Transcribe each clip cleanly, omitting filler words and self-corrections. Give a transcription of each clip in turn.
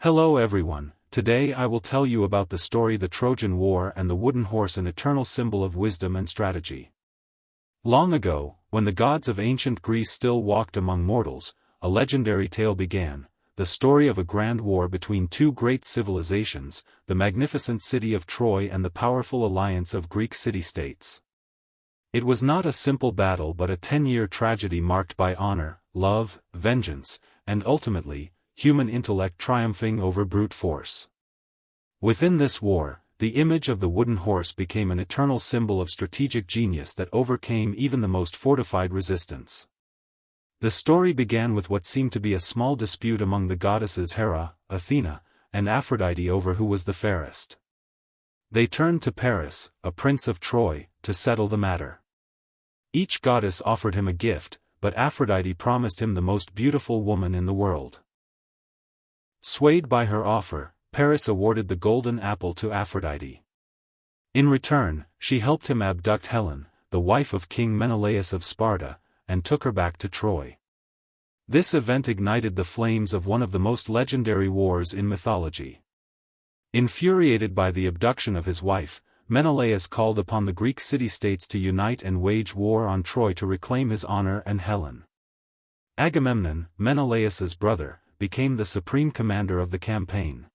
Hello everyone, today I will tell you about the story The Trojan War and the wooden horse, an eternal symbol of wisdom and strategy. Long ago, when the gods of ancient Greece still walked among mortals, a legendary tale began, the story of a grand war between two great civilizations, the magnificent city of Troy and the powerful alliance of Greek city-states. It was not a simple battle but a 10-year tragedy marked by honor, love, vengeance, and ultimately, human intellect triumphing over brute force. Within this war, the image of the wooden horse became an eternal symbol of strategic genius that overcame even the most fortified resistance. The story began with what seemed to be a small dispute among the goddesses Hera, Athena, and Aphrodite over who was the fairest. They turned to Paris, a prince of Troy, to settle the matter. Each goddess offered him a gift, but Aphrodite promised him the most beautiful woman in the world. Swayed by her offer, Paris awarded the golden apple to Aphrodite. In return, she helped him abduct Helen, the wife of King Menelaus of Sparta, and took her back to Troy. This event ignited the flames of one of the most legendary wars in mythology. Infuriated by the abduction of his wife, Menelaus called upon the Greek city-states to unite and wage war on Troy to reclaim his honor and Helen. Agamemnon, Menelaus's brother, became the supreme commander of the campaign.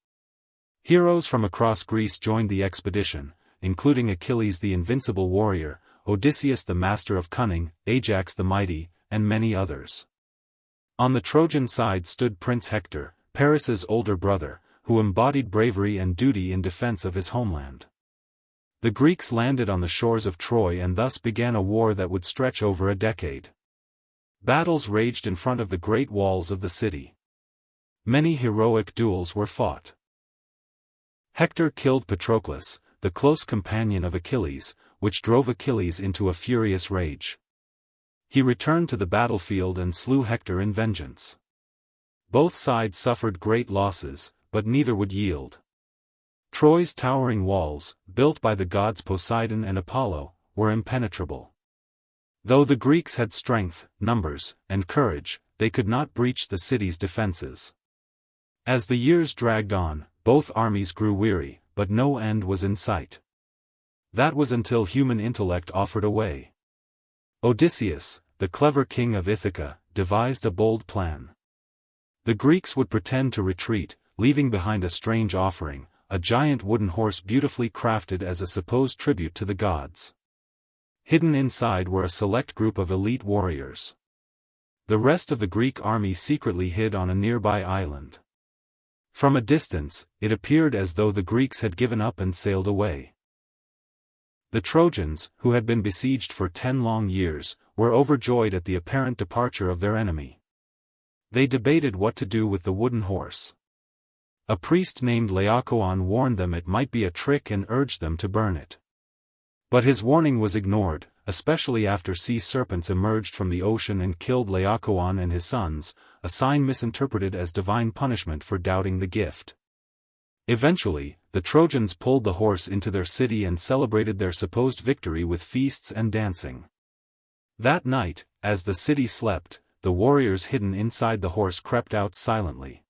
Heroes from across Greece joined the expedition, including Achilles the invincible warrior, Odysseus the master of cunning, Ajax the mighty, and many others. On the Trojan side stood Prince Hector, Paris's older brother, who embodied bravery and duty in defense of his homeland. The Greeks landed on the shores of Troy and thus began a war that would stretch over a decade. Battles raged in front of the great walls of the city. Many heroic duels were fought. Hector killed Patroclus, the close companion of Achilles, which drove Achilles into a furious rage. He returned to the battlefield and slew Hector in vengeance. Both sides suffered great losses, but neither would yield. Troy's towering walls, built by the gods Poseidon and Apollo, were impenetrable. Though the Greeks had strength, numbers, and courage, they could not breach the city's defenses. As the years dragged on, both armies grew weary, but no end was in sight. That was until human intellect offered a way. Odysseus, the clever king of Ithaca, devised a bold plan. The Greeks would pretend to retreat, leaving behind a strange offering, a giant wooden horse beautifully crafted as a supposed tribute to the gods. Hidden inside were a select group of elite warriors. The rest of the Greek army secretly hid on a nearby island. From a distance, it appeared as though the Greeks had given up and sailed away. The Trojans, who had been besieged for 10 long years, were overjoyed at the apparent departure of their enemy. They debated what to do with the wooden horse. A priest named Laocoon warned them it might be a trick and urged them to burn it. But his warning was ignored, especially after sea serpents emerged from the ocean and killed Laocoon and his sons, a sign misinterpreted as divine punishment for doubting the gift. Eventually, the Trojans pulled the horse into their city and celebrated their supposed victory with feasts and dancing. That night, as the city slept, the warriors hidden inside the horse crept out silently.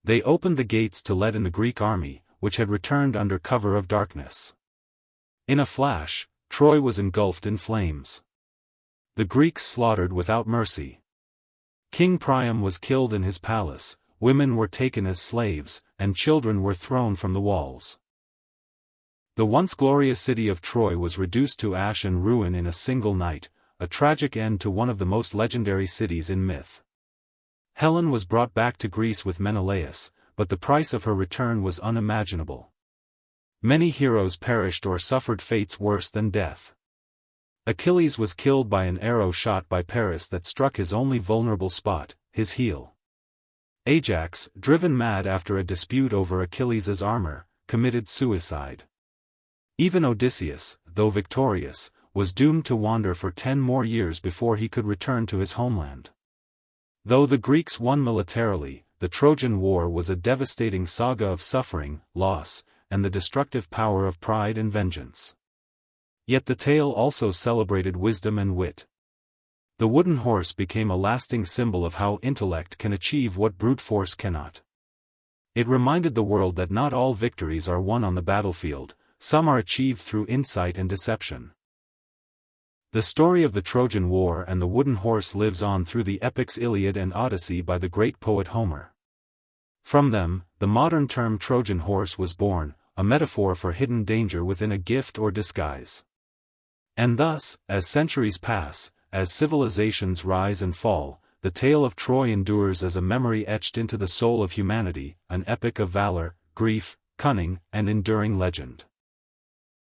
They opened the gates to let in the Greek army, which had returned under cover of darkness. In a flash, Troy was engulfed in flames. The Greeks slaughtered without mercy. King Priam was killed in his palace, women were taken as slaves, and children were thrown from the walls. The once glorious city of Troy was reduced to ash and ruin in a single night, a tragic end to one of the most legendary cities in myth. Helen was brought back to Greece with Menelaus, but the price of her return was unimaginable. Many heroes perished or suffered fates worse than death. Achilles was killed by an arrow shot by Paris that struck his only vulnerable spot, his heel. Ajax, driven mad after a dispute over Achilles' armor, committed suicide. Even Odysseus, though victorious, was doomed to wander for 10 more years before he could return to his homeland. Though the Greeks won militarily, the Trojan War was a devastating saga of suffering, loss, and the destructive power of pride and vengeance. Yet the tale also celebrated wisdom and wit. The wooden horse became a lasting symbol of how intellect can achieve what brute force cannot. It reminded the world that not all victories are won on the battlefield, some are achieved through insight and deception. The story of the Trojan War and the wooden horse lives on through the epics Iliad and Odyssey by the great poet Homer. From them, the modern term Trojan horse was born, a metaphor for hidden danger within a gift or disguise. And thus, as centuries pass, as civilizations rise and fall, the tale of Troy endures as a memory etched into the soul of humanity, an epic of valor, grief, cunning, and enduring legend.